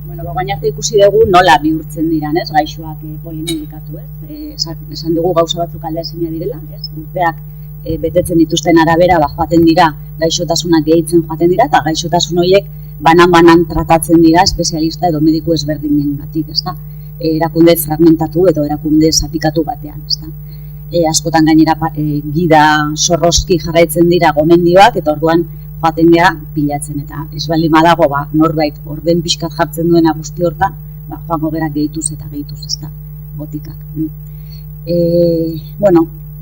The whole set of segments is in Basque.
Orain arte ikusi dugu nola bihurtzen diran, ez, gaixoak polimedikatu, ez? Esan dugu gauza batzuk aldaezina direla, ez? Urteak betetzen dituzten arabera joaten dira, gaixotasunak gehitzen joaten dira, eta gaixotasun horiek banan-banan tratatzen dira espezialista edo mediku ezberdinengatik, ezta? Erakunde fragmentatu edo erakunde zatikatu batean, ezta? Askotan gainera gida zorrozki jarraitzen dira gomendioak, eta orduan joaten gara pilatzen, eta ez baldin badago norbait orden pixkat jartzen duena guzti hortan, joango gara gehituz eta gehituz, ezta, botikak.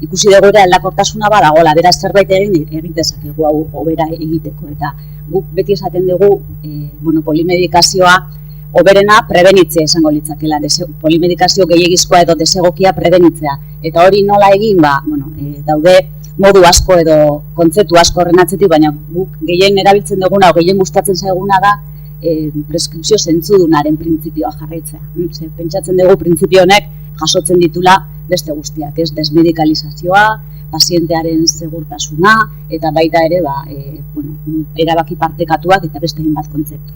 Ikusi dugu ere aldakortasuna badagoela, beraz zerbait egin dezakegu hau hobera egiteko, eta guk beti esaten dugu polimedikazioa hoberena prebenitzea esango litzakela, polimedikazio gehiegizkoa edo desegokia prebenitzea, eta hori nola egin, daude modu asko edo kontzeptu asko horren atzetik, baina guk gehien erabiltzen duguna o gehien gustatzen zaiguna da preskripzio zentzudunaren printzipioa jarraitzea. Pentsatzen dugu printzipio honek jasotzen ditula beste guztiak, ez, desmedikalizazioa, pazientearen segurtasuna eta baita ere erabaki partekatuak eta beste hainbat kontzeptu.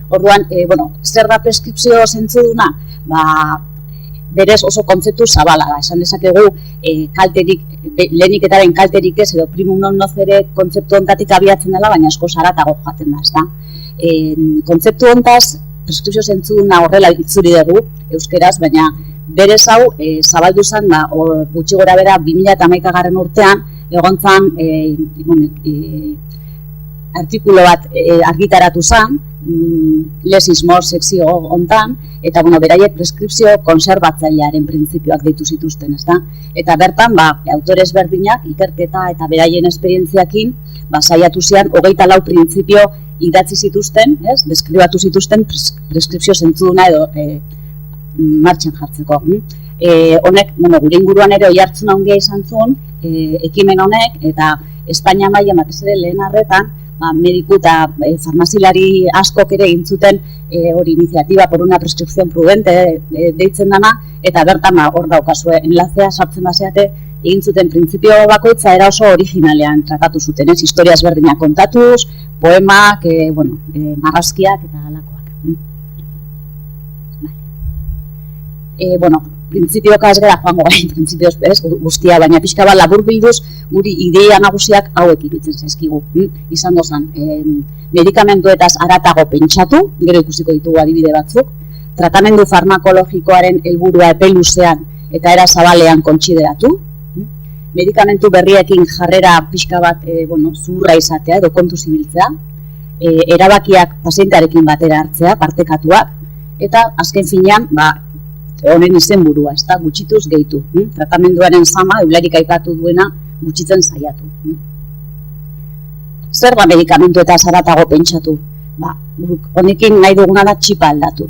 Orduan, zer da preskripzio zentzuduna? Berez oso kontzeptu zabala da, esan dezakegu lehenik etaren kalterik ez edo primum non nocere kontzeptu hontatik abiatzen dela, baina asko zaratago joaten da, ezta? Kontzeptu hontaz, preskripzio zentzuduna horrela itzuri dugu, euskeraz, baina berez hau zabaldu zen, gutxi gora bera 2011 urtean, egon zan artikulo bat argitaratu zen, lesismo sekzio hontan, eta beraiek preskripzio konserbatzailearen printzipioak deitu zituzten, ezta? Eta bertan, autore ezberdinak, ikerketa eta beraien esperientziakin, saiatu zian 24 printzipio idatzi zituzten, deskribatu zituzten preskripzio zentzuduna edo martxan jartzeko. Honek, gure inguruan ere oihartzun handia izan zuen, ekimen honek, eta Espainia mailan batez ere lehen arretan, mediku eta farmazilari askok ere egin zuten hori iniziatiba por una prescripción prudente deitzen dana, eta bertan hor daukazue enlazea sartzen baseate egin zuten printzipio bakoitza era oso originalean tratatu zuten, ez, historia ezberdinak kontatuz, poemak, marrazkiak eta halakoak. Printzipioka ez gara joango gain, printzipioz guztia, baina pixka bat laburbilduz guri ideia nagusiak hauek iruditzen zaizkigu. Izango zen, medikamentuetaz haratago pentsatu, gero ikusiko ditugu adibide batzuk, tratamendu farmakologikoaren helburua epe luzean eta era zabalean kontsideratu, medikamentu berriekin jarrera pixka bat zuhurra izatea edo kontu zibiltzea, erabakiak pazientearekin batera hartzea, partekatuak, eta azken finean, honen izenburua, ez da, gutxituz gehitu. Tratamenduaren zama, eularik aipatu duena, gutxitzen saiatu. Zer medikamentu eta zaratago pentsatu? Honekin nahi duguna da txipa aldatu.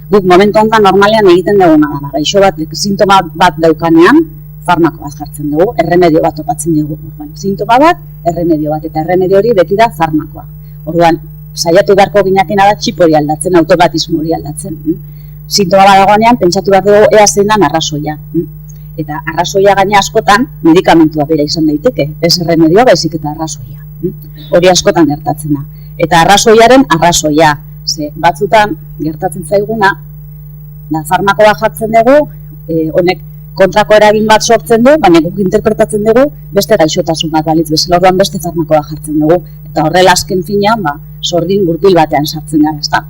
Guk momentu honetan normalean egiten duguna da. Gaixo bat, sintoma bat daukanean, farmako bat jartzen dugu, erremedio bat topatzen dugu. Sintoma bat, erremedio bat, eta erremedio hori beti da farmakoa. Orduan, saiatu beharko ginakena da txip hori aldatzen, automatismo hori aldatzen. Sintoma badagoenean, pentsatu behar dugu ea zein dan arrazoia. Eta arrazoia gaina askotan, medikamentua bera izan daiteke, ez erremedioa baizik eta arrazoia. Hori askotan gertatzen da. Eta arrazoiaren arrazoia. Batzutan gertatzen zaiguna, farmakoa jartzen dugu, honek kontrako eragin bat sortzen du, baina guk interpretatzen dugu beste gaixotasun bat balitz bezala, orduan beste farmakoa jartzen dugu. Eta horrela azken finean, sordin gurpil batean sartzen gara, ezta?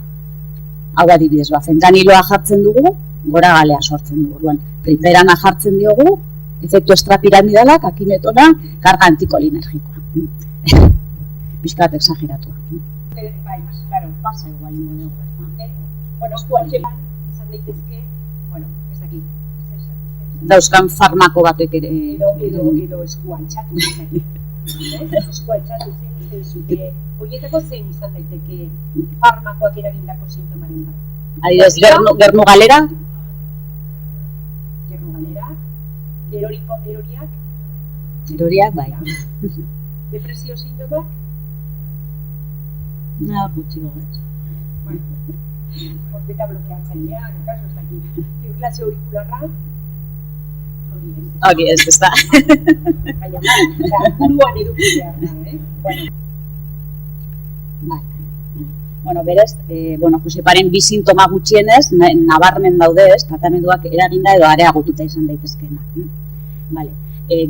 Hau adibidez, fentaniloa jartzen dugu, gora galea sortzen dugu. Orduan, primerana jartzen diogu, efektu estrapiramidalak, akinetona, karga antikolinergikoa. Piskat exageratua. Claro, pasa igual en modelo, ¿verdad? Izan daitezke, ez dakit. Dauzkan farmako batek ere. Edo eskuantxatu. Eskuantxatu zen izan zute. Horietako zein izan daiteke farmakoak eragindako sintomaren bat? Adibidez, gernu galera? Gernu galera. Eroriak? Eroriak, bai. Depresio sintomak? Gutxi gogez. Orbita blokeatzailea, kaso ez dakit. Fibrilatzio aurikularra? Hori ez da. Baina, buruan eduki behar da, Vale. Bueno, berez, Joseparen bi sintoma gutxienez, nabarmen daude, tratamenduak eraginda edo areagotuta izan daitezkeenak. Vale.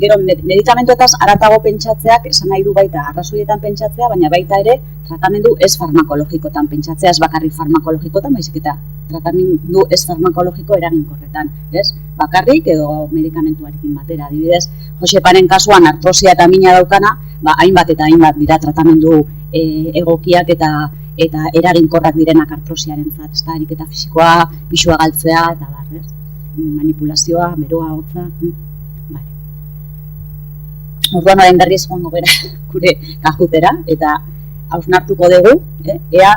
Gero, medikamentuetaz haratago pentsatzeak esan nahi du baita arrazoietan pentsatzea, baina baita ere tratamendu ez farmakologikotan pentsatzea, ez bakarrik farmakologikotan, baizik eta tratamendu ez farmakologiko eraginkorretan, ez? Bakarrik edo medikamentuarekin batera. Adibidez, Joseparen kasuan artrosia eta mina daukana, hainbat eta hainbat dira tratamendu egokiak eta eraginkorrak direnak artrosiarentzat, ez da, ariketa fisikoa, pisua galtzea, eta bar, ez? Manipulazioa, beroa, hotza, vale. Orduan orain berriz joango gara gure kajutera, eta hausnartuko dugu, ea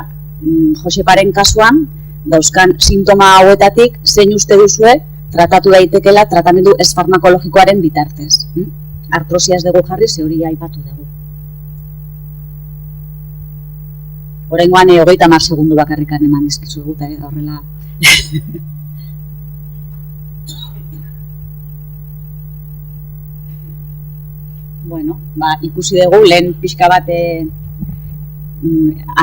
Joseparen kasuan, dauzkan sintoma hauetatik, zein uste duzue, tratatu daitekela tratamendu ez farmakologikoaren bitartez. Artrosia ez dugu jarri, ze hori aipatu dugu. Oraingoan 30 segundu bakarrikan eman dizkizu dut, horrela. Bueno, ikusi dugu lehen pixka bat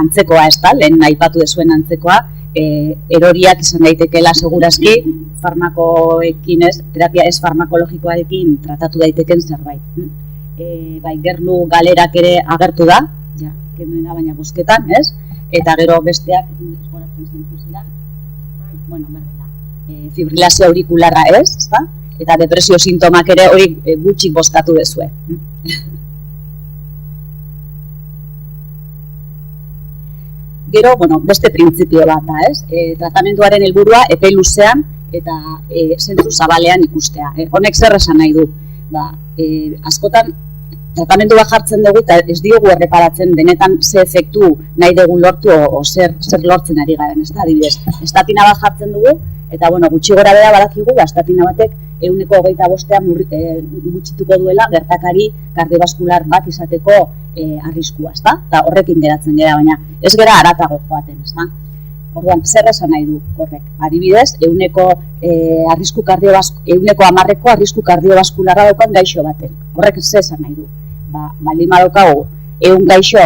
antzekoa, ez da, lehen aipatu dezuen antzekoa, eroriak izan daitekeela segurazki farmakoekin ez, terapia ez farmakologikoarekin tratatu daiteken zerbait. Gernu galerak ere agertu da, ja, kenduena baina bozketan, ez? Eta gero besteak, esgoratzen zentu ziren, bueno, berdin da, fibrilazio aurikularra ez, ez da? Eta depresio sintomak ere hori gutxik bozkatu dezue. Gero, beste printzipio bat da, ez? Tratamenduaren helburua epe luzean eta zentzu zabalean ikustea. Honek zer esan nahi du? Askotan, tratamendu bat jartzen dugu eta ez diogu erreparatzen benetan ze efektu nahi dugu lortu o zer lortzen ari garen, ez da? Adibidez, estatina bat jartzen dugu, eta gutxi gora bera badakigu, estatina batek 125 gutxituko duela gertakari kardiobaskular bat izateko arriskua, ez da? Eta horrekin geratzen gara, baina ez gara haratago joaten, ez da? Orduan, zer esan nahi du horrek? Adibidez, 10% arrisku kardiobaskularra daukan gaixo baten. Horrek zer esan nahi du? Baldin badaukagu 100 gaixo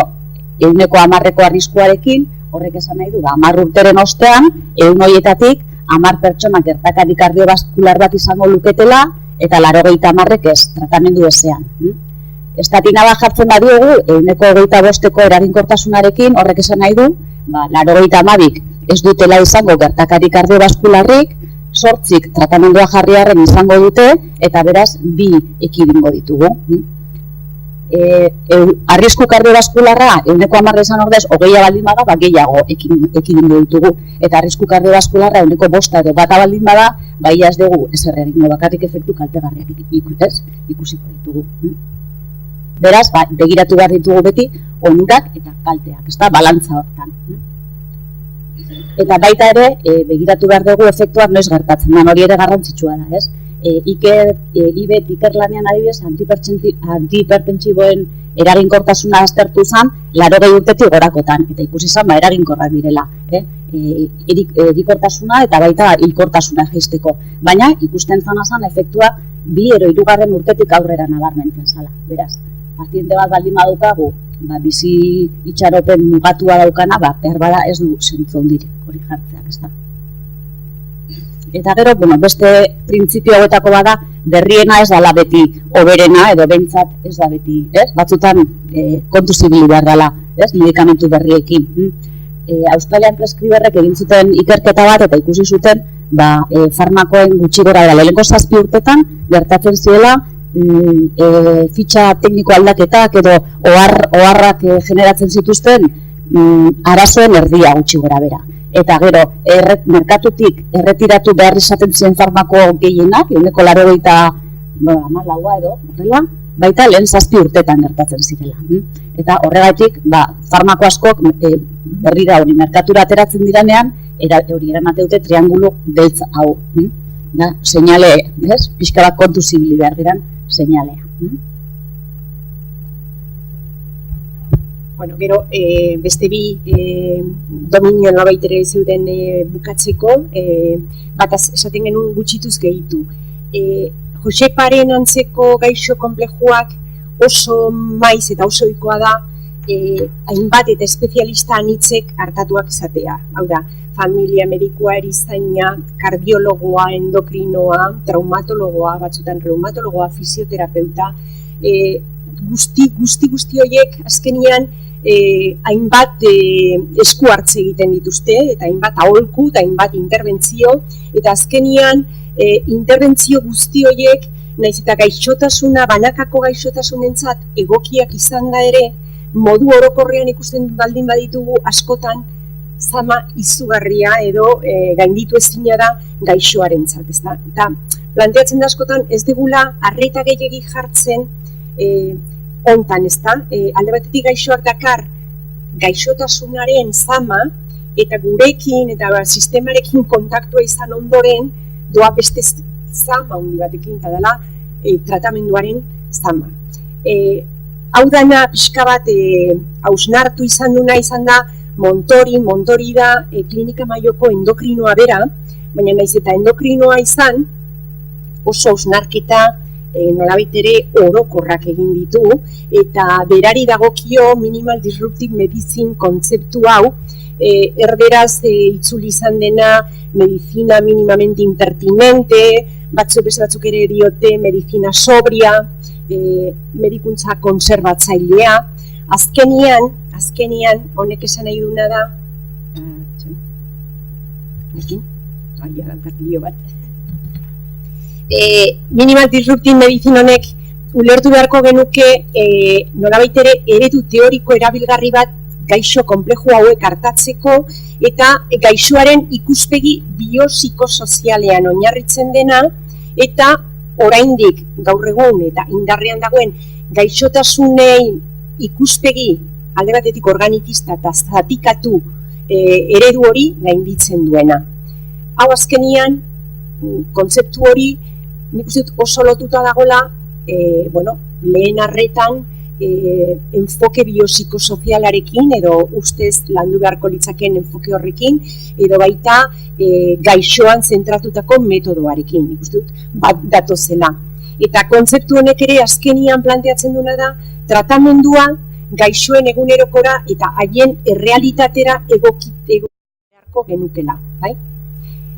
10% arriskuarekin, horrek esan nahi du, 10 urteren ostean, 100 horietatik 10 pertsona gertakari kardiobaskular bat izango luketela, eta 90 ez, tratamendu ezean. Estatina bat jartzen badiogu, 125ko eraginkortasunarekin, horrek esan nahi du, 90 ez dutela izango gertakari kardiobaskularrik, 8 tratamendua jarriaren izango dute, eta beraz, 2 ekidingo ditugu. Arrisku kardiobaskularra 110 izan ordez, 20 baldin bada, gehiago ekidingo ditugu. Eta arrisku kardiobaskularra 105 edo bata baldin bada, ez dugu ezer egingo, bakarrik efektu kaltegarriak ikusiko ditugu. Beraz, begiratu behar ditugu beti onurak eta kalteak, ez da, balantza hortan. Eta baita ere, begiratu behar dugu efektuak noiz gertatzen da, hori ere garrantzitsua da, ez? IBET ikerlanean adibidez antihipertentsiboen eraginkortasuna aztertu zen 80 urtetik gorakotan, eta ikusi zen eraginkorrak direla, erikortasuna eta baita hilkortasuna jaisteko, baina ikusten zen efektua 2 edo 3 urtetik aurrera nabarmentzen zala. Beraz, paziente bat baldin badaukagu, bizi itxaropen mugatua daukana, behar bada ez du zentzu handirik hori jartzeak, ez da. Eta gero, beste printzipio hauetako bada, berriena ez dala beti hoberena, edo behintzat ez da beti, ez? Batzutan kontu zibili behar dela, ez? Medikamentu berriekin. Australian preskriberrek egin zuten ikerketa bat, eta ikusi zuten, farmakoen gutxi gora dela. Lehenko 7 urtetan, gertatzen zirela, fitxa tekniko aldaketak edo oharrak generatzen zituzten arazoen erdia gutxi gora bera. Eta gero, merkatutik erretiratu behar izaten ziren farmako gehienak, 84 edo, horrela, baita lehen 7 urtetan gertatzen zirela. Eta horregatik, farmako askok berrira hori merkatura ateratzen diranean, hori eramateute triangulu beltz hau. Seinale, pixka bat kontu zibili behar diran, seinalea. Bueno, gero, beste bi dominio nolabait ere zeuden bukatzeko, bat esaten genuen gutxituz gehitu. Joseparen antzeko gaixo konplejuak oso maiz eta oso ohikoa da hainbat eta espezialista anitzek hartatuak izatea. Hau da, familia medikua, erizaina, kardiologoa, endokrinoa, traumatologoa, batzutan reumatologoa, fisioterapeuta, guzti horiek azkenian hainbat esku hartze egiten dituzte, eta hainbat aholku, eta hainbat interbentzio, eta azkenian interbentzio guzti horiek, naiz eta gaixotasuna, banakako gaixotasunentzat egokiak izan da ere, modu orokorrean ikusten baldin baditugu askotan zama izugarria edo gainditu ezina da gaixoarentzat, ezta? Eta planteatzen da askotan ez degula arreta gehiegi jartzen hontan, ezta? Alde batetik gaixoak dakar gaixotasunaren zama eta gurekin eta sistemarekin kontaktua izan ondoren doa beste zama handi batekin, eta dela tratamenduaren zama. Hau dana pixka bat hausnartu izan duna izan da Montori da klinika maioko endokrinoa bera, baina naiz eta endokrinoa izan oso hausnarketa nolabait ere orokorrak egin ditu, eta berari dagokio minimal disruptive medicine kontzeptu hau, erderaz itzuli izan dena medicina minimamente impertinente, batzuk ere diote medicina sobria, medikuntza konserbatzailea. Azkenian honek esan nahi duna da minimal disruptive medicine honek ulertu beharko genuke nolabait ere eredu teoriko erabilgarri bat gaixo konpleju hauek hartatzeko eta gaixoaren ikuspegi biopsikosozialean oinarritzen dena eta oraindik gaur egun eta indarrean dagoen gaixotasunei ikuspegi alde batetik organikista eta zatikatu eredu hori gainditzen duena. Hau azkenian, kontzeptu hori nik uste dut oso lotuta dagoela lehen arretan enfoke biopsikosozialarekin edo ustez landu beharko litzaken enfoke horrekin edo baita gaixoan zentratutako metodoarekin, nik uste dut bat datozela. Eta kontzeptu honek ere azkenian planteatzen duna da tratamendua gaixoen egunerokora eta haien errealitatera egokitzeko genukela, bai?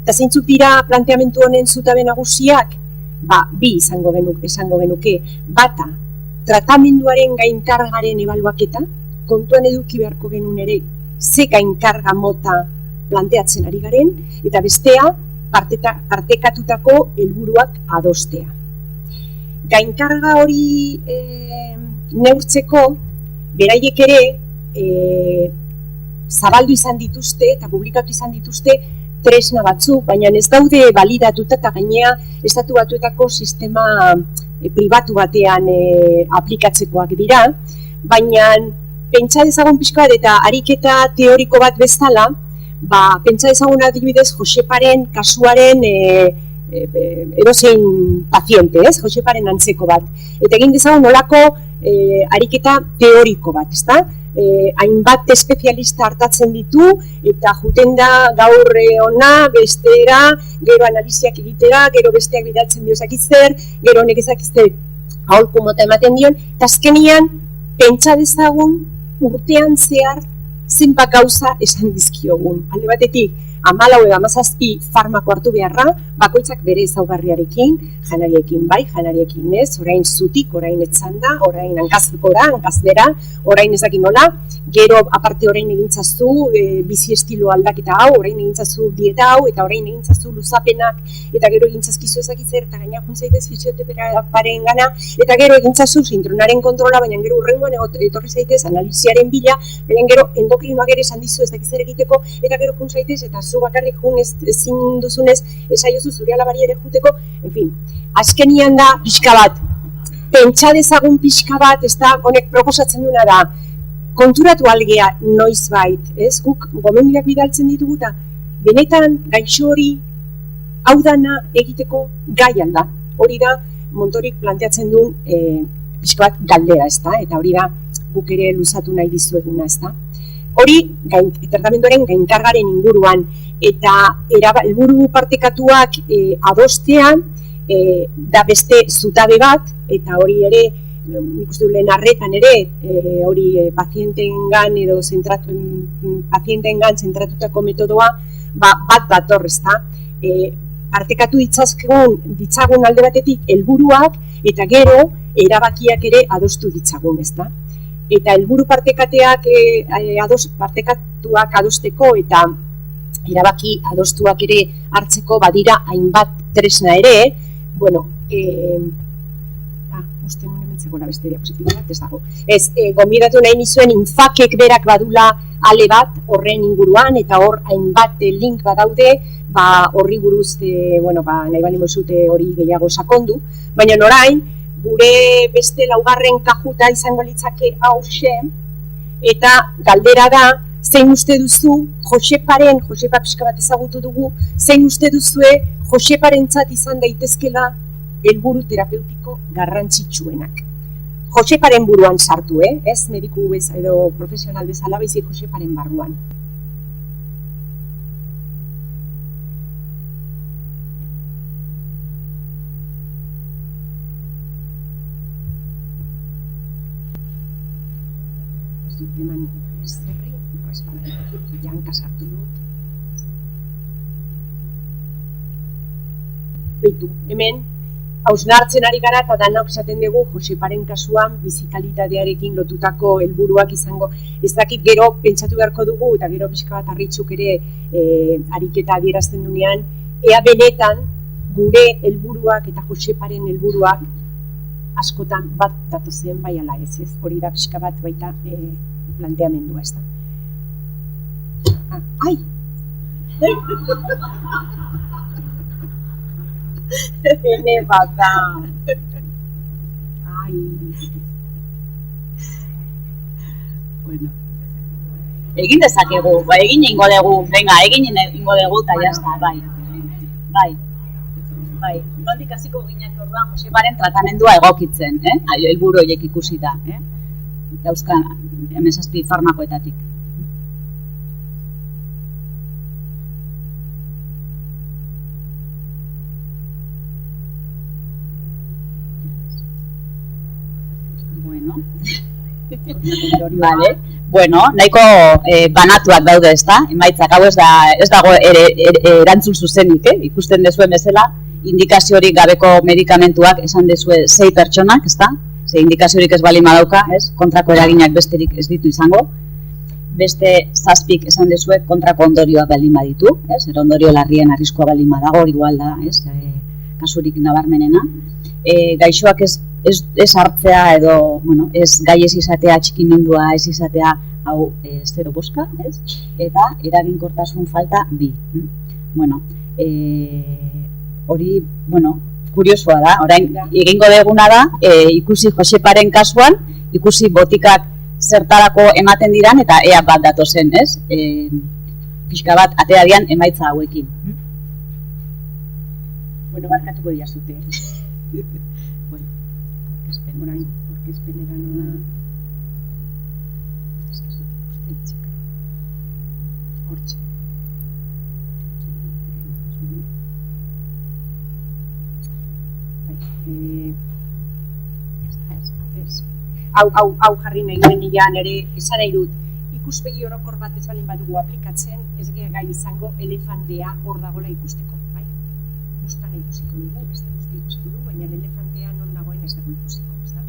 Eta zeintzuk dira planteamendu honen zutabe nagusiak? Bi esango genuke. Bata, tratamenduaren gainkargaren ebaluaketa, kontuan eduki beharko genuen ere ze gainkarga mota planteatzen ari garen, eta bestea, partekatutako helburuak adostea. Gainkarga hori neurtzeko, beraiek ere zabaldu izan dituzte eta publikatu izan dituzte tresna batzuk, baina ez daude balidatuta eta gainea estatu batuetako sistema pribatu batean aplikatzekoak dira, baina pentsa dezagun pixka bat eta ariketa teoriko bat bezala, pentsa dezagun adibidez Joseparen kasuaren edozein paziente, Joseparen antzeko bat. Eta egin dezagun nolako ariketa teoriko bat, ezta? Hainbat espezialista hartatzen ditu eta juten da gaur ona, bestera, gero analiziak egitera, gero besteak bidaltzen dio zer, gero honek ezakizte aholku mota ematen dion, eta azkenian pentsa dezagun urtean zehar zenbat gauza esan dizkiogun. Alde batetik, 14 edo 17 farmako hartu beharra, bakoitzak bere ezaugarriarekin, janariekin bai, janariekin ez, orain zutik, orain etzanda, orain hankazkora, hankazbera, orain ezakin nola, gero aparte orain egintzazu bizi estilo aldaketa hau, orain egintzazu dieta hau, eta orain egintzazu luzapenak, eta gero egintzazkizu ezakitzer, eta gaina juntzaitez fisioterapeuaren gana, eta gero egintzazu sintronaren kontrola, baina gero urrengoan etorri zaitez analiziaren bila, baina gero endokrinoak ere esan dizu ezakitzer egiteko, eta gero juntzaitez, eta zu bakarrik jun ezin duzunez esaiozu zure alabari ere juteko, en fin, azkenian da pixka bat, pentsa dezagun pixka bat, ez da, honek proposatzen duna da, konturatu algea noizbait, ez, guk gomendiak bidaltzen ditugu eta benetan gaixo hori hau dana egiteko gai alda, hori da Montorik planteatzen duen pixka bat galdera, ez da, eta hori da guk ere luzatu nahi dizueguna, ez da. Hori, tratamenduaren gainkargaren inguruan, eta helburu partekatuak adostean, da beste zutabe bat, eta hori ere nik uste du lehen arretan ere, hori pazienteengan edo pazienteengan zentratutako metodoa, bat dator, ezta? Partekatu ditzagun alde batetik helburuak eta gero erabakiak ere adostu ditzagun, ezta? Eta helburu partekatuak adosteko eta erabaki adostuak ere hartzeko badira hainbat tresna ere, bueno, uste nuen ementzeko beste diapositibo bat, ez dago. Gonbidatu nahi nizuen infakek berak badula ale bat horren inguruan, eta hor hainbat link badaude, horri buruz, nahi bali mozute hori gehiago sakondu, baina orain, gure beste laugarren kajuta izango litzake hauxe, eta galdera da, zein uste duzu, Josepa pixka bat ezagutu dugu, zein uste duzue Joseparentzat izan daitezkela helburu terapeutiko garrantzitsuenak. Joseparen buruan sartu, ez mediku edo profesional bezala, baizik Joseparen barruan. Ez dut eman zerri, janka sartu dut. Beitu, hemen, hausnartzen ari gara eta danok esaten dugu Joseparen kasuan bizikalitatearekin lotutako helburuak izango. Ez dakit gero pentsatu beharko dugu eta gero pixka bat harritzuk ere ariketa adierazten dunean, ea benetan gure helburuak eta Joseparen helburuak askotan bat datozen bai ala ez, hori da pixka bat baita planteamendua, ez da? Ai! Hene bat da. Ai. Bueno. Egin dezakegu, egin ingo dugu, venga, egin ingo dugu eta jazta, bai. Nondik hasiko ginak orduan Joseparen tratamendua egokitzen, helburu horiek ikusita, dauzkan M7 farmakoetatik. Bueno, nahiko banatuak daude, ezta? Emaitzak hau ez dago erantzun zuzenik, ikusten dezuen bezala, indikaziorik gabeko medikamentuak esan dezue 6 pertsonak, ezta? Ze indikaziorik ez bali madauka, ez? Kontrako eraginak besterik ez ditu izango. Beste 7 esan dezue kontrako ondorioak baldin baditu, ez? Ondorio larrien arriskoa baldin badago, igual da, ez? Kasurik nabarmenena. Gaixoak ez hartzea edo, ez gai ez izatea txikimendua, ez izatea hau 0 boska, ez? Eta eraginkortasun falta 2. Hori, kuriosoa da, orain egingo deguna da, ikusi Joseparen kasuan, ikusi botikak zertarako ematen diran eta ea bat datozen, ez? Pixka bat atea dian emaitza hauekin. Barkatuko diazute. Orain, orkezpenera nola. Ez dut ikusten txika. Hortxe. Hau jarri nahi nuen nian ere, esan nahi dut, ikuspegi orokor bat ez balin badugu aplikatzen, ez gea gai izango elefantea hor dagoela ikusteko. Bustan ikusiko dugu, beste guzti ikusiko dugu, baina elefantea non dagoen ez dago ikusiko, ez da?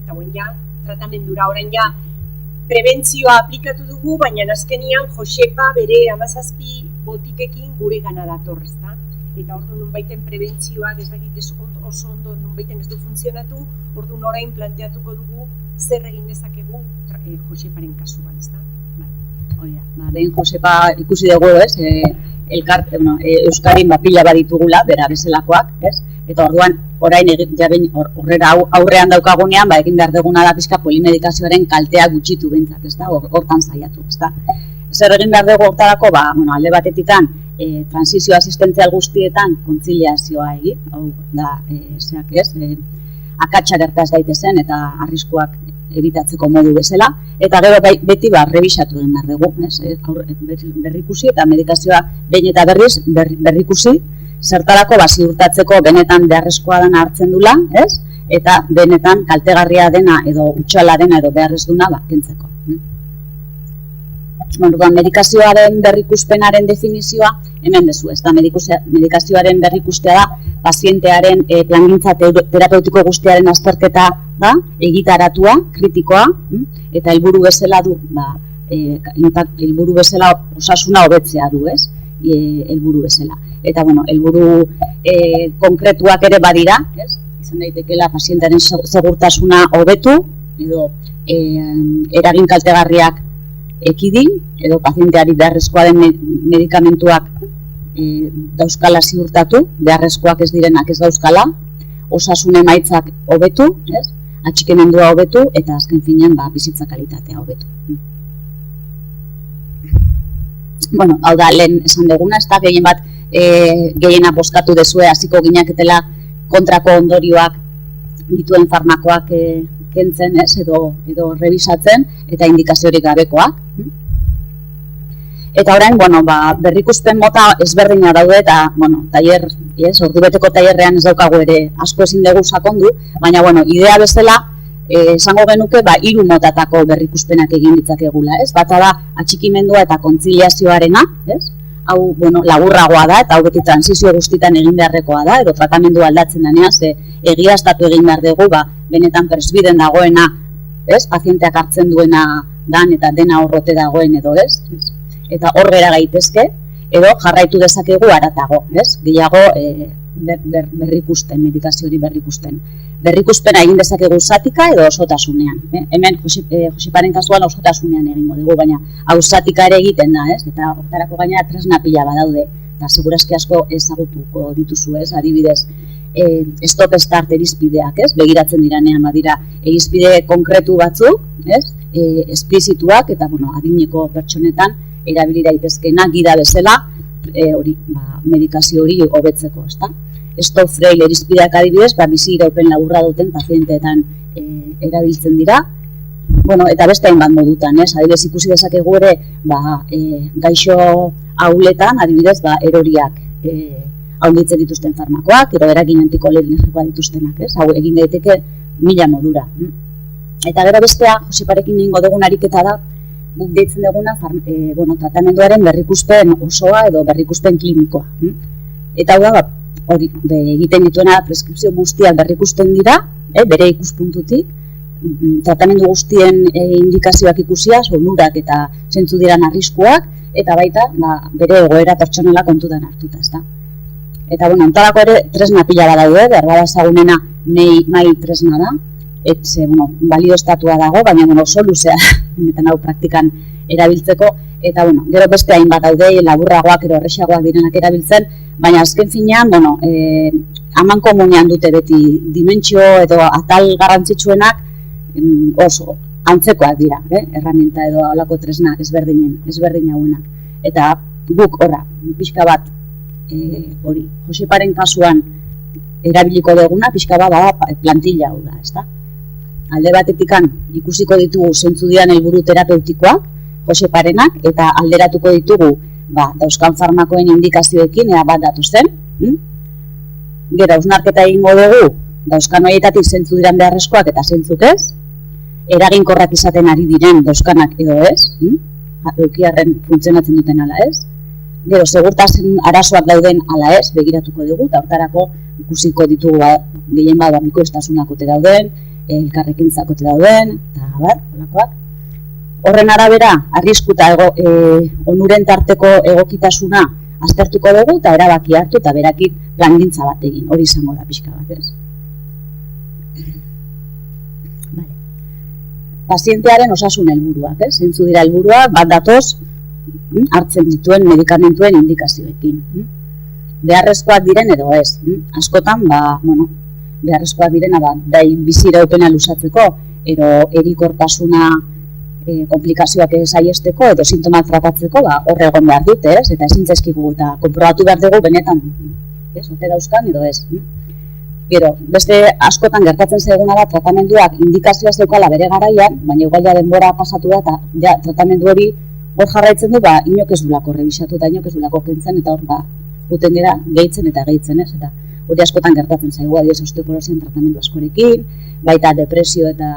Eta guen ja, tratamendura, orain ja, prebentzioa aplikatu dugu, baina azkenian Josepa bere 17 botikekin gure gana dator, ez da? Eta orduan nunbaiten prebentzioak ez dakit oso ondo nunbaiten ez du funtzionatu, orduan orain planteatuko dugu zer egin dezakegu Joseparen kasuan, ez da? Hori da, behin Josepa ikusi dugu, ez? Euskarin pila baditugula, bera bezalakoak, ez? Eta orduan, orain horrera aurrean daukagunean, egin behar duguna da pixka polimedikazioaren kaltea gutxitu bintzat, ez da? Hortan saiatu, ez da? Zer egin behar dugu hortarako, alde batetikan, transizio asistentzial guztietan kontziliazioa egin, hau da, akatsa gertaz daitezen eta arriskuak ebitatzeko modu bezala, eta gero beti rebisatu egin behar dugu, berrikusi eta medikazioa behin eta berriz berrikusi, zertarako ziurtatzeko benetan beharrezkoa dena hartzen dula, eta benetan kaltegarria dena edo hutsala dena edo behar ez duna kentzeko. Orduan, medikazioaren berrikuspenaren definizioa hemen dezu, ez da, medikazioaren berrikustea da pazientearen plangintza terapeutiko guztiaren azterketa da, egitaratua, kritikoa, eta helburu bezala du, helburu bezala osasuna hobetzea du, ez? Helburu bezala. Eta, bueno, helburu konkretuak ere badira, ez? Izan daitekeela pazientearen segurtasuna hobetu, edo eragin kaltegarriak ekidin, edo pazienteari beharrezkoa den medikamentuak dauzkala ziurtatu, beharrezkoak ez direnak ez dauzkala, osasun emaitzak hobetu, atxikimendua hobetu, eta azken finean bizitza kalitatea hobetu. Bueno, hau da, lehen esan duguna, ez da, gehien bat gehiena bozkatu dezue, hasiko ginaketela kontrako ondorioak dituen farmakoak kentzen, edo rebisatzen, eta indikaziorik gabekoak. Eta orain, berrikuspen mota ezberdina daude, eta, ordubeteko tailerrean ez daukagu ere asko ezin dugu sakondu, baina, idea bezala, esango genuke, 3 motatako berrikuspenak egin ditzakegula, ez? Bata da, atxikimendua eta kontziliazioarena, ez? Hau, laburragoa da, eta hau beti transizio guztitan egin beharrekoa da, edo tratamendu aldatzen denean, egiaztatu egin behar dugu, benetan presbiden dagoena, ez? Pazienteak hartzen duena dan, eta dena horrote dagoen edo, ez? Eta hor gera gaitezke, edo jarraitu dezakegu haratago, ez? Gehiago berrikusten, medikazio hori berrikusten. Berrikuspena egin dezakegu zatika edo osotasunean. Hemen, Josiparen kasuan osotasunean egingo dugu, baina hau zatika ere egiten da, ez? Eta hortarako gainera tresna pila badaude, eta segurazki asko ezagutuko dituzu, ez? Adibidez, stop-start irizpideak, ez? Begiratzen diranean badira irizpide konkretu batzuk, ez? Esplizituak, eta adineko pertsonetan erabili daitezkeena gida bezala, medikazio hori hobetzeko, ezta? Stop-frail irizpideak adibidez, bizi iraupen laburra duten pazienteetan erabiltzen dira, eta beste hainbat modutan, ez? Adibidez ikusi dezakegu ere, gaixo ahuletan, adibidez, eroriak ahulditzen dituzten farmakoak, edo eragin antikolergikoa dituztenak, ez? Hau egin daiteke 1000 modura. Eta gero bestea, Josiparekin egingo dugun ariketa da, guk deitzen duguna tratamenduaren berrikuspen osoa edo berrikuspen klinikoa. Eta hau da, hori egiten dituena preskripzio guztiak berrikusten dira, bere ikuspuntutik, tratamendu guztien indikazioak ikusia, onurak eta zentzu diran arriskuak, eta baita bere egoera pertsonala kontutan hartuta, ezta. Eta, ontarako ere tresna pila badaude, berbada ezagunena mai tresna da, balio estatua dago, baina oso luzea, benetan hau praktikan erabiltzeko, eta gero beste hainbat daude, laburragoak edo horrexagoak direnak erabiltzen, baina azken finean, haman komunean dute beti dimentsio edo atal garrantzitsuenak oso antzekoak dira, erramienta edo halako tresna ezberdin hauenak. Eta guk horra, pixka bat, hori, Josiparen kasuan erabiliko duguna, pixka bat plantilla hau da, ezta? Alde batetikan ikusiko ditugu zentzu diran helburu terapeutikoak, Josiparenak, eta alderatuko ditugu dauzkan farmakoen indikazioekin ea bat datozen. Gero, hausnarketa egingo dugu, dauzkan horietatik zentzu diran beharrezkoak eta zentzuk ez, eraginkorrak izaten ari diren dauzkanak edo ez, eukiarren funtzionatzen duten ala ez, gero, segurtasun arazoak dauden ala ez, begiratuko dugu, eta hortarako ikusiko ditugu gehien bat bikoiztasunak ote dauden, elkarrekintzak ote dauden, eta holakoak. Horren arabera, arrisku eta onuren tarteko egokitasuna aztertuko dugu, eta erabaki hartu, eta berakin plangintza bat egin, hori izango da pixka bat, ez? Pazientearen osasun helburuak, ez? Zentzu dira helburuak, bat datoz, hartzen dituen medikamentuen indikazioekin. Beharrezkoak diren edo ez. Askotan, beharrezkoak direna, bizi iraupena luzatzeko, erikortasuna komplikazioak saiesteko edo sintomak tratatzeko, horre egon behar dute, ez? Eta ezin zaizkigu eta konprobatu behar dugu benetan, ez? Ote dauzkan edo ez. Gero, beste askotan gertatzen zaiguna da tratamenduak indikazioa zeukala bere garaian, baina igual denbora pasatu da eta tratamendu hori hor jarraitzen du, inok ez dulako rebisatu eta inok ez dulako kentzen, eta hor juten gara gehitzen eta gehitzen, ez? Eta hori askotan gertatzen zaigu, adibidez osteoporosian tratamendu askorekin, baita depresio eta,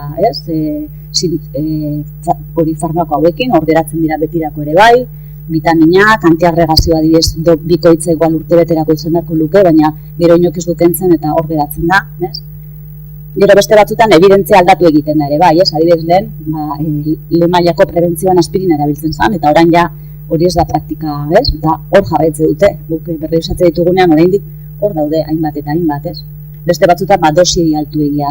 hori farmako hauekin, hor geratzen dira betirako ere bai, vitaminak, antiagregazioa adibidez bikoitza igual urtebeterako izan beharko luke, baina gero inok ez du kentzen eta hor geratzen da, Gero beste batzutan ebidentzia aldatu egiten da ere bai, adibidez lehen, lehen mailako prebentzioan aspirina erabiltzen zen, eta orain ja hori ez da praktika, eta hor jarraitze dute, guk berriusatze ditugunean oraindik hor daude hainbat eta hainbat, Beste batzutan dosi altuegia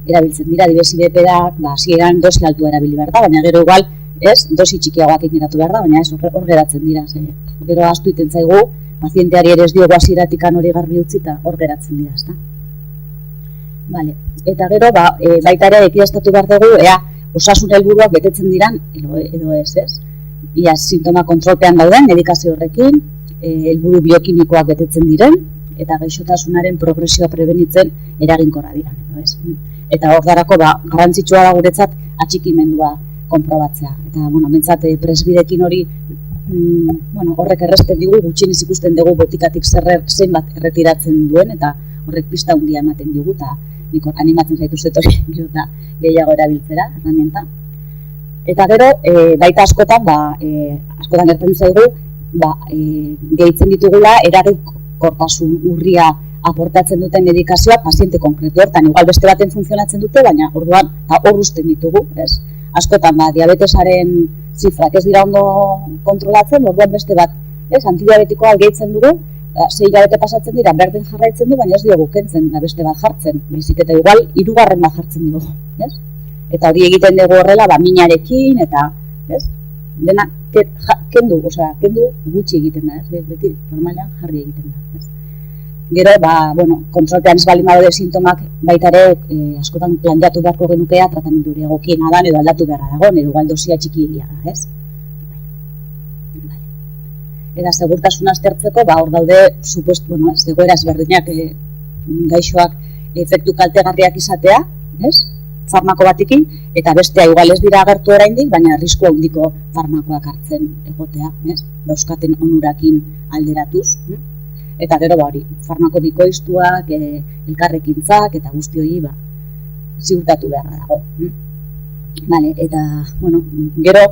erabiltzen dira, adibidez IBP-ak, hasieran dosi altua erabili behar da, baina gero igual, dosi txikiagoak egineratu behar da, baina ez hor geratzen dira, gero ahaztu iten zaigu, pazienteari ere ez diogu hasieratik hori garbi utzi eta hor geratzen dira, ezta. Vale. Eta gero, baita ere ekiaztatu behar dugu, ea osasun helburuak betetzen diran, edo ez. Ia sintoma kontrolpean dauden, medikazio horrekin, helburu biokimikoak betetzen diren, eta gaixotasunaren progresioa prebenitzen eraginkorra diran, edo ez. Eta hor darako, garrantzitsua da guretzat atxikimendua konprobatzea. Eta, bentsat, presbidekin hori, horrek erresten digu, gutxienez ikusten dugu botikatik zenbat erretiratzen duen, eta horrek pista handia ematen digu, eta nik animatzen zaituzet hori gehiago erabiltzera, herramienta. Eta gero, baita askotan gertatzen zaigu, gehitzen ditugula eraginkortasun urria aportatzen duten medikazioa paziente konkretu hortan. Igual beste baten funtzionatzen dute, baina orduan hor uzten ditugu, ez? Askotan, diabetesaren zifrak ez dira ondo kontrolatzen, orduan beste bat, antidiabetikoa gehitzen dugu, 6 hilabete pasatzen dira, berdin jarraitzen du, baina ez diogu kentzen, da beste bat jartzen, baizik eta igual 3. bat jartzen dugu, ez? Eta hori egiten dugu horrela, minarekin, eta, ez? Dena, kendu gutxi egiten da, ez? Beti, normalean jarri egiten da, ez? Gero, kontrolpean ez baldin badaude sintomak baita ere, askotan planteatu beharko genukea, tratamendu hori egokiena da, edo aldatu beharra dago, edo igual dosia txiki egia da, ez? Eta segurtasuna aztertzeko, hor daude, egoera ezberdinak gaixoak efektu kaltegarriak izatea, farmako batekin, eta bestea igual ez dira agertu oraindik, baina arrisku handiko farmakoak hartzen egotea, dauzkaten onurakin alderatuz. Eta gero, hori, farmako bikoiztuak, elkarrekintzak, eta guzti hori, ziurtatu beharra dago. Eta, gero,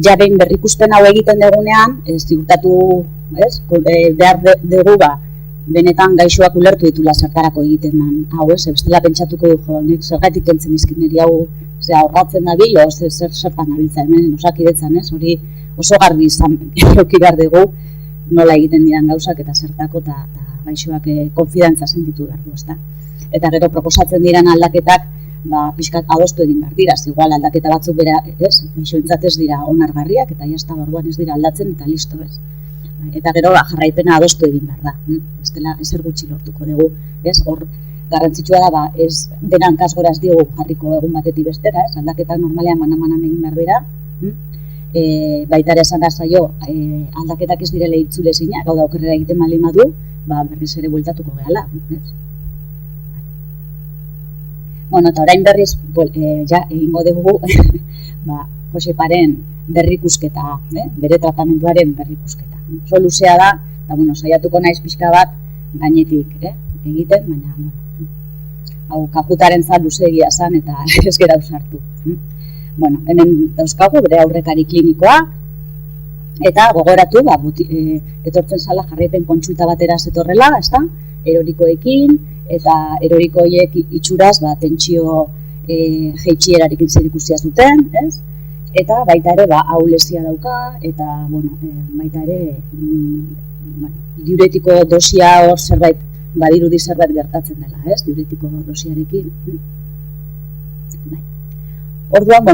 ja behin berrikusten hau egiten dugunean, ziurtatu behar dugu, benetan gaixoak ulertu ditula zertarako egiten den hau, bestela pentsatuko du, nik zergatik kentzen izkin niri hau aurratzen dabil, zertan nabiltza hemen, osakidetzan, hori oso garbi izan behar dugu, nola egiten diran gauzak eta zertako eta gaixoak konfidantza sentitu behar du, ezta. Eta gero proposatzen diran aldaketak, pixkat adostu egin behar dira, igual aldaketa batzuk bera, gaixoentzat ez dira onargarriak, eta jazta barruan ez dira aldatzen, eta listo, ez. Eta gero jarraipena adostu egin behar da, bestela ezer gutxi lortuko dugu, ez. Hor, garrantzitsua da, ez denan kasgora ez diogu jarriko egun batetik bestera, ez, aldaketak normalean manamanan egin behar dira, baita ere esan da zaio, aldaketak ez direla itzule zeinak, hau da okerrera egiten baldin badu, berriz ere bueltatuko gehala, ez. Eta orain berriz, egingo dugu, Joseparen berrikusketa, bere tratamenduaren berrikusketa. Oso luzea da, eta saiatuko naiz pixka bat gainetik egiten, baina, hau kaputaren zat luzeegia zan eta ez gera usartu. Hemen dauzkagu, bere aurrekari klinikoa, eta gogoratu, etortzen zala jarraipen kontsulta batera zetorrela, erorikoekin, eta erorikoiek itxuraz, tentsio jeitsierarekin zerikusia zuten, eta baita ere, ahulezia dauka, eta, baita ere, diuretiko dosia hor zerbait, badirudi zerbait gertatzen dela, diuretiko dosiarekin. Orduan,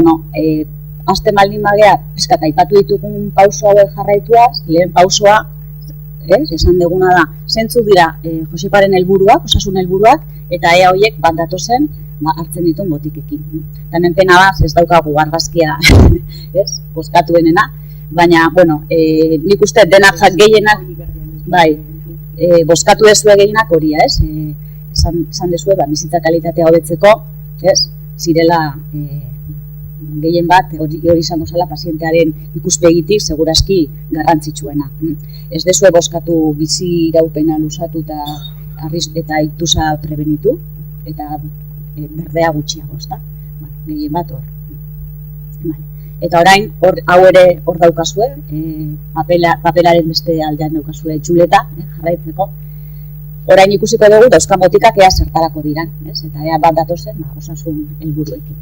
azte maldin bagea, pizkat aipatu ditugun pauso hauek jarraituaz, lehen pausoa, esan deguna da, zentzu dira Joseparen helburuak, osasun helburuak, eta ea horiek bat datozen hartzen dituen botikekin. Eta hemen pena da, ez daukagu argazkia, bozkatuenena, baina, nik uste denak gehienak, bozkatu dezue gehienak horia, esan dezue, bizitza kalitatea hobetzeko, zirela gehien bat, hori izango zela pazientearen ikuspegitik segurazki garrantzitsuena. Ez dezue bozkatu bizi iraupena luzatu eta eta iktusa prebenitu, eta berdea gutxiago, ezta? Gehien bat hor. Vale. Eta orain, hau ere hor daukazue, papelaren beste aldean daukazue txuleta, jarraitzeko. Orain ikusiko dugu dauzkan botikak ea zertarako diran, eta ea bat datozen osasun helburuekin.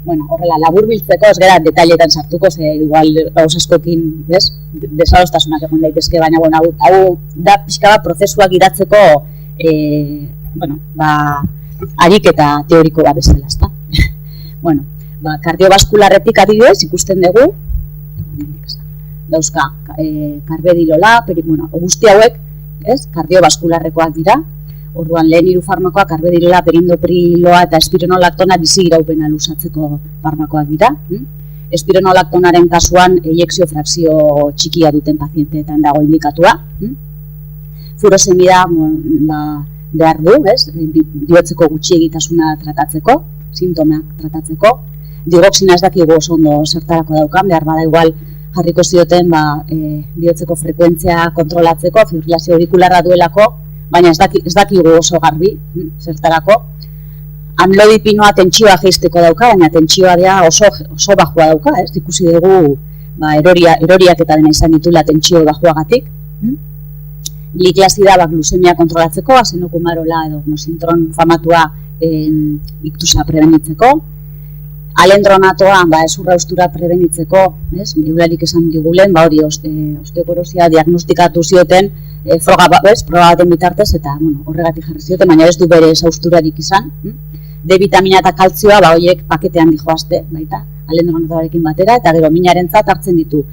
Bueno, horrela, laburbiltzeko ez gara detailetan sartuko, ze igual gauzaskokin, desadostasunak egon daitezke, baina bueno, hau da pixka bat prozesuak gidatzeko ariketa teoriko bat bezala, ezta? Bueno, kardiobaskularretik adibidez ikusten dugu, dauzka karbedilola, guzti hauek, kardiobaskularrekoak dira. Orduan lehen 3 farmakoak karbedilola, perindopriloa eta espironolaktona bizi iraupena luzatzeko farmakoak dira. Espironolaktonaren kasuan injekzio frakzio txikia duten pazienteetan dago indikatua. Furosemida behar du, bihotzeko gutxiegitasuna tratatzeko, sintomak tratatzeko. Digoxina ez dakigu oso ondo zertarako daukan, behar bada igual jarriko zioten bihotzeko frekuentzia kontrolatzeko, fibrilazio aurikularra duelako, baina ez dakigu oso garbi zertarako. Amlodipinoa tentsioa jaisteko dauka, baina tentsioa oso bajua dauka, ikusi dugu eroriak eta dena izan ditula tentsio bajuagatik. Gliklasida glusemia kontrolatzeko, azenokumarola edo nosintron famatua iktusa prebenitzeko. Alendronatoa ezurra ustura prebenitzeko, eularik esan digulen, hori osteoporosia diagnostikatu zioten proba baten bitartez, eta horregatik jarri zioten, baina ez du bere esausturarik izan. D vitamina eta kaltzioa, horiek paketean dijoazte, baita, alendronatoarekin batera, eta gero minarentzat hartzen ditu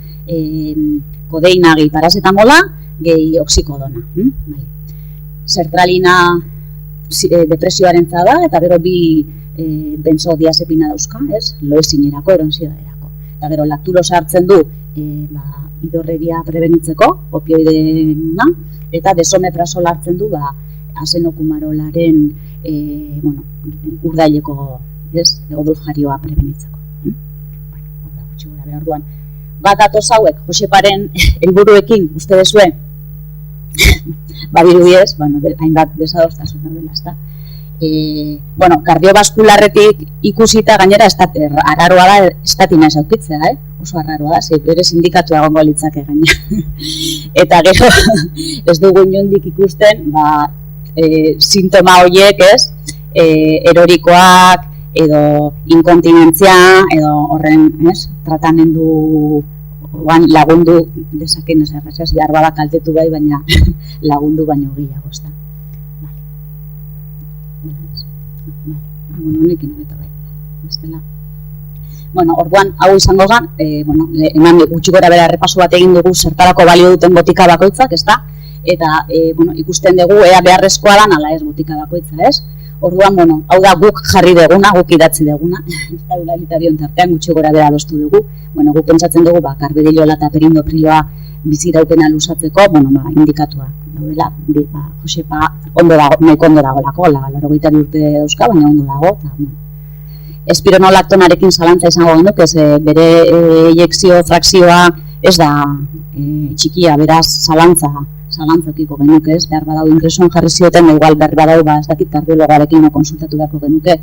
kodeina gehi parasetamola, gehi oxikodona. Sertralina depresioarentzat da, eta gero bi benzodiazepina dauzka, loezinerako, eronsioderako. Eta gero laktulosa hartzen du idorreria prebenitzeko, opioidena, eta desomeprazola hartzen du azenokumarolaren urdaileko odoljarioa prebenitzeko. Orduan, bat datoz hauek, Joseparen helburuekin, uste dezue, badirudiez, hainbat desadostasuna dela, ezta? Kardiobaskularretik ikusita gainera arraroa da estatina ez aukitzea, oso arraroa da, berez indikatu egongo litzake gainera. Eta gero ez dugu inondik ikusten sintoma horiek, erorikoak edo inkontinentzia edo horren tratamendu lagundu dezaken ez behar bada kaltetu bai, baina lagundu baino gehiago, ezta. Honekin hobeto bai, bestela. Orduan, hau izango gan, eman gutxi gora bera errepaso bat egin dugu zertarako balio duten botika bakoitzak, ezta? Eta ikusten dugu ea beharrezkoa dan, ala ez botika bakoitza, ez? Orduan, hau da guk jarri deguna, guk idatzi deguna, ez da ulalitabion tartean gutxi gora bera adostu dugu, guk pentsatzen dugu, karbedilola eta perindopriloa biziraupena luzatzeko, indikatuak daudela, Josepa nahiko ondo dagolako, 82 urte dauzka, baina ondo dago, espironolaktonarekin zalantza izango genuk, bere injekzio frakzioa ez da txikia, beraz zalantzakiko genuk, behar badau ingresoan jarri zioten, igual behar badau, ez dakit kardiologarekin konsultatu beharko genuke.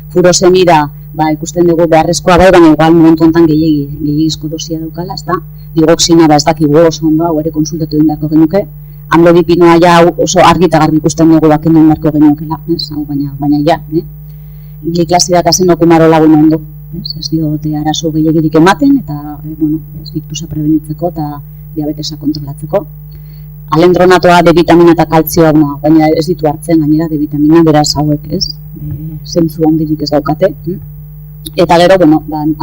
Furosemida, ikusten dugu beharrezkoa bai, baina igual momentu honetan gehiagizko dosia daukala, ez da? Digoxina ez dakigu oso ondo, hau ere konsultatu egin beharko genuke. Amlodipinoa ja oso argi eta garbi ikusten dugu bakendu beharko genukela, baina ja, gliklasida eta azenokumarola gune ondo, ez diote arazo gehiagirik ematen, eta iktusa prebenitzeko eta diabetesa kontrolatzeko. Alendronatoa, D vitamina eta kaltzioa, baina ez ditu hartzen gainera D vitamina, beraz hauek, zentzu ondirik ez daukate. Eta gero,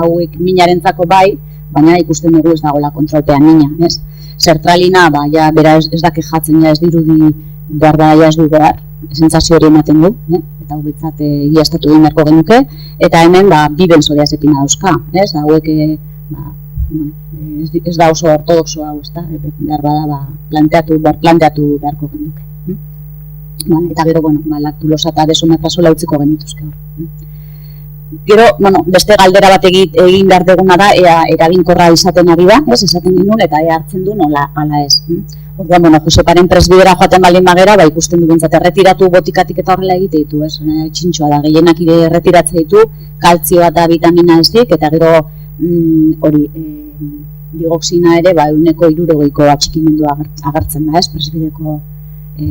hauek minarentzako bai, baina ikusten dugu ez dagoela kontrolpean mina, Sertralina, bera ez dake jatzen, ez dirudi behar da, ez du behar, sentsazio hori ematen du, eta hau betzat egiaztatu egin beharko genuke, eta hemen bi benzodiazepina dauzka, hauek ez da oso ortodoxoa hau, behar bada planteatu beharko genuke. Eta gero, laktulosa eta desomeprazola utziko genituzke hor. Gero, beste galdera bat egin behar deguna da, ea eraginkorra izaten ari da, esaten genuen, eta ea hartzen du nola ala ez. Orduan, bueno, Joseparen presbidera joaten baldin bagera, ba, ikusten du bintzat, erretiratu botikatik eta horrela egite ditu, ez? Txintxoa da, gehienak erretiratzen ditu, kaltzioa eta vitamina ezdik, eta gero digoxina ere, ba, 160ko atxikimendua agertzen da, ez? Presbideko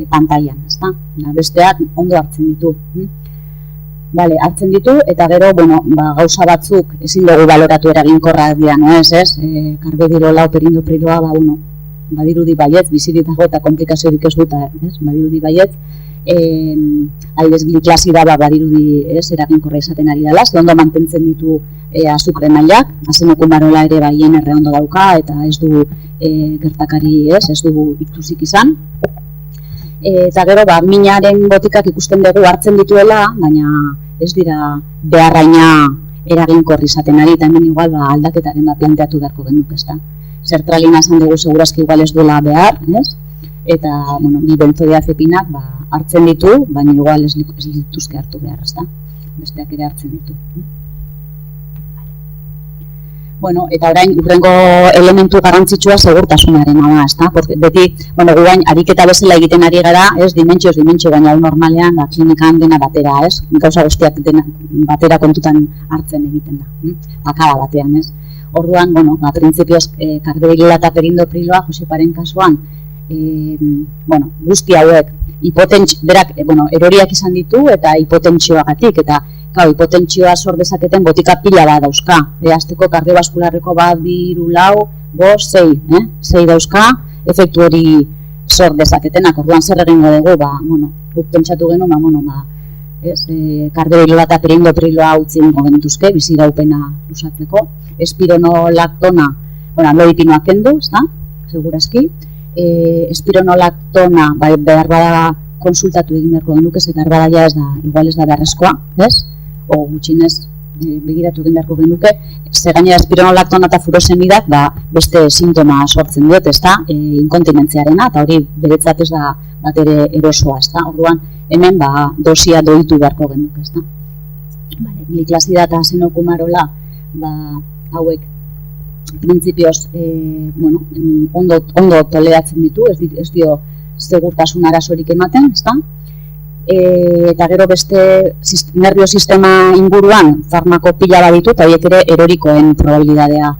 pantailan, ez da? Besteak ondo hartzen ditu. Bale, hartzen ditu, eta gero, bueno, ba, gauza batzuk ezin dugu baloratu eraginkorrak dira, no ez, ez? Karbedirola, perindopriloa, ba, bueno, badirudi baiet, bizirik dago eta komplikaziorik ez duta, ez? Badirudi baiet, adibidez gliklasida badirudi, ez, eraginkorra izaten ari dela, ze ondo mantentzen ditu azukre mailak, azenokumarola ere baien erre ondo dauka, eta ez du gertakari, ez du iktusik izan. Eta gero, ba, minaren botikak ikusten dugu hartzen dituela, baina ez dira beharraina eraginkor izaten ari, eta hemen igual ba, aldaketaren bat planteatu beharko genduk, ez da. Sertralina esan dugu segurazki igual ez duela behar, ez? Eta, bueno, bi benzodiazepinak ba, hartzen ditu, baina igual ez dituzke hartu behar, ez da? Besteak ere hartzen ditu. Bueno, eta orain urrengo elementu garrantzitsua segurtasunaren da, ezta? Beti, bueno, guain ariketa bezala egiten ari gara, ez, dimentsio, baina normalean, da, klinikan dena batera, ez? Gauza guztiak dena batera kontutan hartzen egiten da, akaba batean, ez? Orduan, bueno, ba, printzipioz, karbedilola eta perindopriloa, Joseparen kasuan, bueno, guzti hauek, berak, bueno, eroriak izan ditu eta hipotentsioagatik, eta hipotentsioa sor dezaketen botika pila bat dauzka. Azteko kardiobaskularreko bat, 2, 4, 5, 6 dauzka, efektu hori sor dezaketenak. Orduan zer egingo dugu, ba, bueno, guk pentsatu genuen, ba, bueno, ba, karbedilola eta perindopriloa utzi ingo genituzke, bizi gaupena lusatzeko. Espironolaktona, bueno, amlodipinoa kendu, ez da, segurazki. Espironolaktona, behar bada konsultatu egin beharko genuke, ze behar bada ja ez da, igual ez da beharrezkoa, ez? O gutxinez begiratu egin beharko genuke, ze gainera espironolaktona eta furosemidak, ba, beste sintoma sortzen dut, ez da, inkontinentziarena, eta hori beretzat ez da bat ere erosoa, ez da, orduan, hemen, ba, dosia doitu beharko genuke, ez da. Gliklasida eta azenokumarola, ba, hauek printzipioz, bueno, ondo toleratzen ditu, ez dio segurtasun arazorik ematen, ezta? Eta gero beste nervio sistema inguruan farmako pila baditu, eta horiek ere erorikoen probabilidadea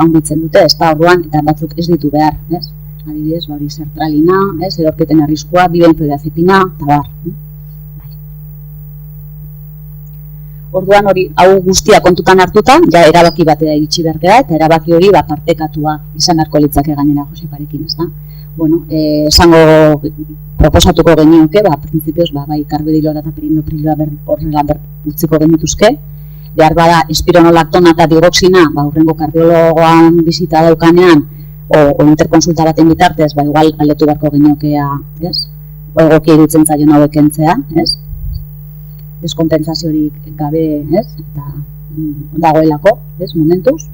handitzen dute, ezta? Orduan, eta batzuk ez ditu behar, ez? Adibidez, hori sertralina, erorketen arriskua, benzodiazepina, eta bar. Orduan hori, hau guztia kontutan hartuta, ja erabaki batera iritsi behar gara, eta erabaki hori partekatua izan beharko litzake gainera Joseparekin, ez da? Bueno, esango proposatuko genioke, printzipioz, bai, karbedilola eta perindopriloa horrela utziko genituzke, behar bada espironolaktona eta digoxina, urrengo kardiologoan bizita daukanean, o interkonsulta baten bitartez, igual galdetu beharko geniokea, ez? Egokia iruditzen zaion hauek kentzea, ez? Deskonpentsaziorik gabe, ez? Eta dagoelako, ez? Momentuz.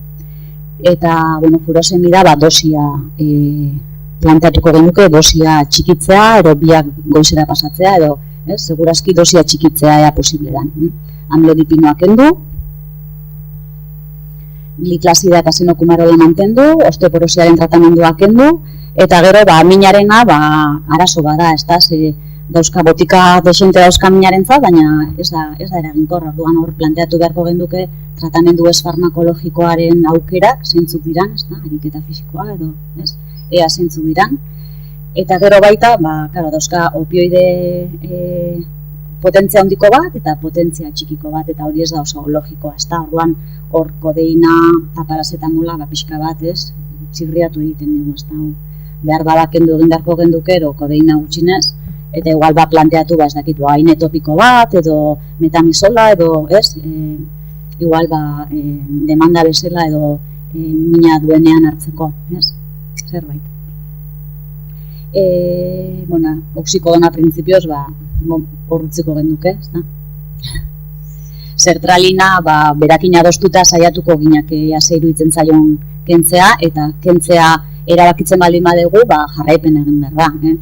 Eta, bueno, furosemida, dosia planteatuko genuke, dosia txikitzea, edo biak goizera pasatzea, edo, ez? Segurazki dosia txikitzea ea posible dan. Amlodipinoa kendu, gliklasida eta azenokumarola mantendu, osteoporosiaren tratamendua kendu, eta gero, minarena, arazo bada, ez da, dauzka botika desente dauzka minarentzat, baina ez da eraginkorra. Orduan hor planteatu beharko genduke tratamendu ez farmakologikoaren aukerak zeintzuk diran, ez da, ariketa fisikoa edo, ez, ea zeintzuk diran. Eta gero baita, dauzka opioide potentzia handiko bat eta potentzia txikiko bat, eta hori ez da oso logikoa, ez da. Orduan hor kodeina eta parazetamola pixka bat, ez, txirriatu egiten dugu, ez da. Behar badakendu egin beharko gendukero kodeina gutxinez, eta igual planteatu, ez dakit, haine topiko bat, edo metamisola, edo, ez, igual demanda bezala, edo mina duenean hartzeko, ez, zerbait. Bueno, oxikodona printzipioz, horretziko genduke, ez da. Sertralina, berakin adostuta saiatuko ginak jaseiru itzen zaion kentzea, eta kentzea erabakitzen baldin badegu, jarraipen egin behar da,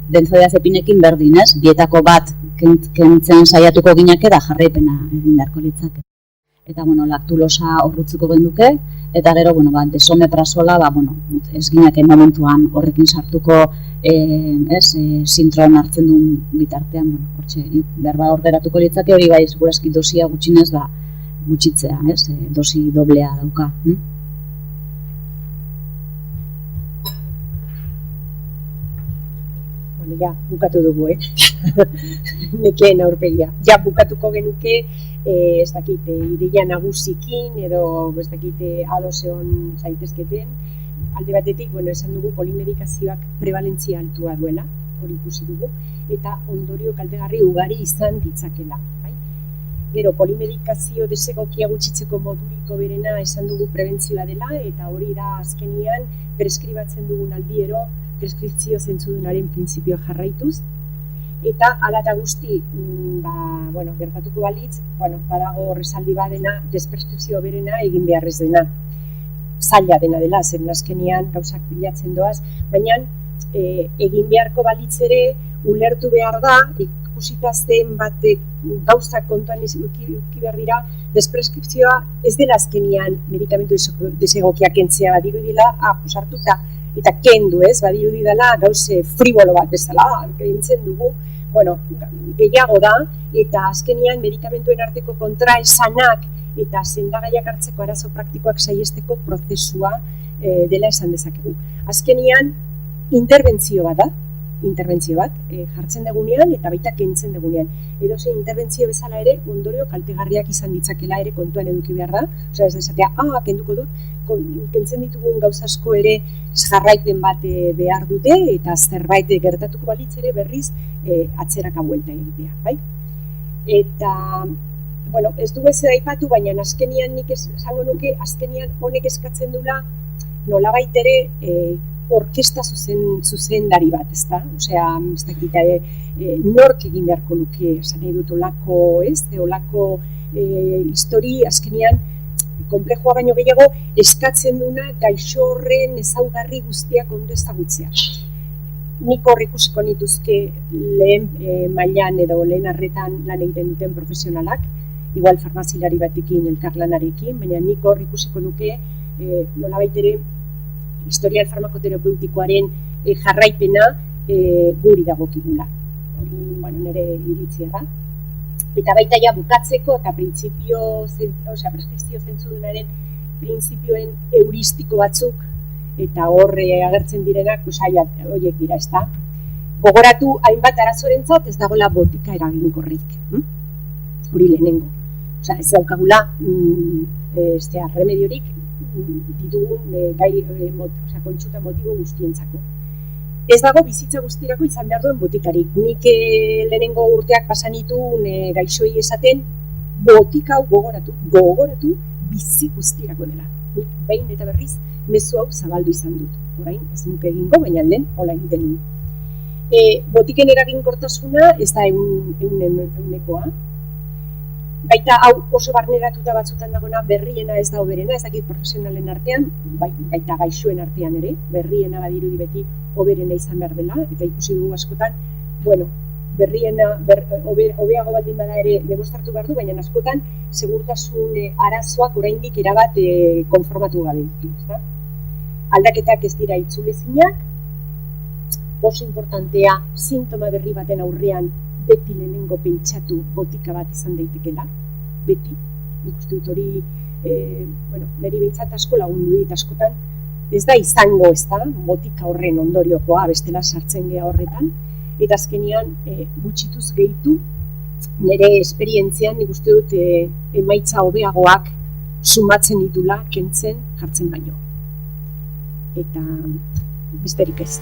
benzodiazepinekin berdin, ez? Bietako bat kentzen saiatuko ginake da jarraipena egin beharko litzake. Eta, bueno, laktulosa horretzuko genduke, eta gero, bueno, desomeprazola, ez gineke momentuan horrekin sartuko, sintron hartzen duen bitartean, hortxe, behar hor geratuko litzake hori bai, segurazki dosia gutxinez, gutxitzea, dosi doblea dauka. Ja, bukatu dugu, nekeen aurpegia. Ja, bukatuko genuke, ez dakit, ideia nagusikin, edo ez dakit, adoseon zaitezketen. Alde batetik, esan dugu polimedikazioak prevalentzia altua duela, hori ikusi dugu, eta ondorio kaltegarri ugari izan ditzakela. Gero, polimedikazio desegokia gutxitzeko moduriko berena esan dugu prebentzioa dela, eta hori da azkenian preskribatzen dugun aldiero, preskripzio zentzudunaren printzipioa jarraituz, eta hala eta guzti, gertatuko balitz, badago horrezaldi badena, despreskripzio berena egin beharrez dena. Zaila dena dela, zen azkenian gauzak bilatzen doaz, baina egin beharko balitz ere, ulertu behar da, ikusita zen bat gauzak kontuan eduki behar dira, despreskripzioa ez dela azkenian medikamentu desegokia kentzea badirudila, hartuta, eta kendu ez, badirudi dela gauze fribolo bat bezala, kentzen dugu, gehiago da, eta azkenian medikamentuen arteko kontraesanak eta sendagaiak hartzeko arazo praktikoak saihesteko prozesua dela esan dezakegu. Azkenian, interbentzio bat da, jartzen dugunean eta baita kentzen dugunean. Edozein interbentzio bezala ere, ondorio kaltegarriak izan ditzakela ere kontuan eduki behar da. Osea, ez da esatea, kenduko dut, kentzen ditugun gauzasko ere jarraipen bat behar dute, eta zerbait gertatuko balitz ere berriz atzeraka buelta egitea, bai? Eta, ez dugu ez aipatu, baina azkenian nik esango nuke, azkenian honek eskatzen dula nolabait ere orkesta zuzendari bat, ez da? Osea, ez dakit, nork egin beharko luke, esan nahi dut olako, olako histori, azkenian, konplexua baino gehiago, eskatzen duna gaixo horren ezaugarri guztiak ondo ezagutzea. Nik hor ikusiko nituzke lehen mailan edo lehen arretan lan egiten duten profesionalak, igual farmazilari batekin, elkarlanarekin, baina nik hor ikusiko nuke nolabait ere historial farmakoterapeutikoaren jarraipena guri dagokigula. Hori, nire iritzia da. Eta baita ja bukatzeko eta preskripzio zentzudunaren printzipioen euristiko batzuk eta horre agertzen direnak, horiek dira, ez da? Gogoratu hainbat arazorentzat ez dagoela botika eraginkorrik. Hori lehenengo. Ez daukagula remediorik ditugun kontsulta motibo guztientzako. Ez dago bizitza guztirako izan behar duen botikarik. Nik lehenengo urteak pasan dituen gaixoei esaten botika hau gogoratu bizi guztirako dela. Nik behin eta berriz mezu hau zabaldu izan dut. Orain ez nuke egingo, baina lehen hola egiten dut. Botiken eraginkortasuna ez da egunekoa. Baita hau oso barneratuta batzutan dagoena berriena ez da oberena, ez dakit profesionalen artean, baita gaixoen artean ere, berriena badirudi beti oberena izan behar dela, eta ikusi dugu askotan, berriena hobeago baldin bada ere demostratu behar du, baina askotan segurtasun arazoak oraindik erabat konformatu gabe ditu. Aldaketak ez dira itzulezinak, oso importantea sintoma berri baten aurrean beti lehenengo pentsatu botika bat izan daitekela, beti. Nik uste dut hori, niri behintzat asko lagundu dit askotan, ez da izango, ez da, botika horren ondoriokoa, bestela sartzen geha horretan, eta azkenean gutxituz gehitu, nire esperientzian nik uste dut emaitza hobeagoak sumatzen ditula, kentzen, jartzen baino. Eta besterik ez.